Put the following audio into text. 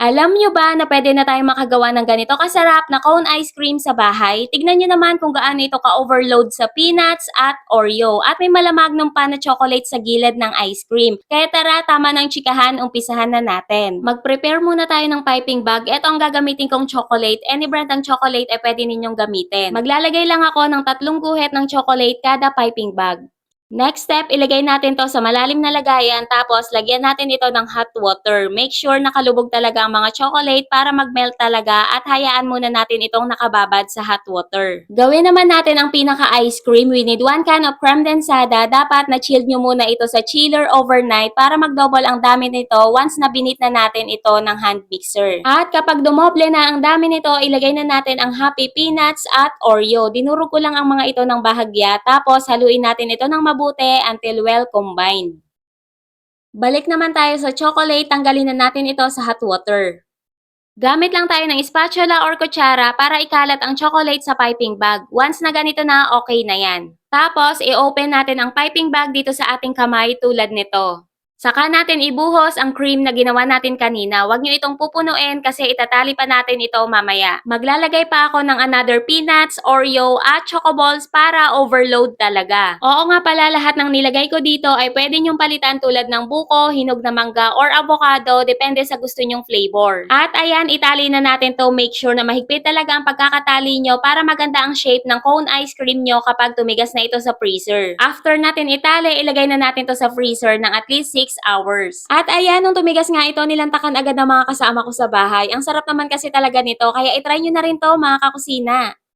Alam nyo ba na pwede na tayong makagawa ng ganito kasarap na cone ice cream sa bahay? Tignan nyo naman kung gaano ito ka-overload sa peanuts at Oreo. At may malamagnum pa na chocolate sa gilid ng ice cream. Kaya tara, tama ng chikahan, umpisahan na natin. Mag-prepare muna tayo ng piping bag. Ito ang gagamitin kong chocolate. Any brand ng chocolate ay pwede ninyong gamitin. Maglalagay lang ako ng 3 guhit ng chocolate kada piping bag. Next step, ilagay natin to sa malalim na lagayan tapos lagyan natin ito ng hot water. Make sure nakalubog talaga ang mga chocolate para mag-melt talaga at hayaan muna natin itong nakababad sa hot water. Gawin naman natin ang pinaka-ice cream. We need 1 can of creme densada. Dapat na-chill nyo muna ito sa chiller overnight para mag-double ang dami nito once na binit na natin ito ng hand mixer. At kapag dumoble na ang dami nito, ilagay na natin ang happy peanuts at Oreo. Dinurog ko lang ang mga ito ng bahagya tapos haluin natin ito ng mabuti until well combined. Balik naman tayo sa chocolate, tanggalin na natin ito sa hot water. Gamit lang tayo ng spatula or kutsara para ikalat ang chocolate sa piping bag. Once na ganito na, okay na yan. Tapos, i-open natin ang piping bag dito sa ating kamay tulad nito. Saka natin ibuhos ang cream na ginawa natin kanina. Huwag nyo itong pupunuin kasi itatali pa natin ito mamaya. Maglalagay pa ako ng another peanuts, Oreo at choco balls para overload talaga. Oo nga pala, lahat ng nilagay ko dito ay pwede nyong palitan tulad ng buko, hinog na mangga or avocado depende sa gusto nyong flavor. At ayan, itali na natin to. Make sure na mahigpit talaga ang pagkakatali nyo para maganda ang shape ng cone ice cream nyo kapag tumigas na ito sa freezer. After natin itali, ilagay na natin to sa freezer ng at least 6 hours. At ayan, nung tumigas nga ito, nilantakan agad ng mga kasama ko sa bahay. Ang sarap naman kasi talaga nito, kaya itry nyo na rin to mga kakusina.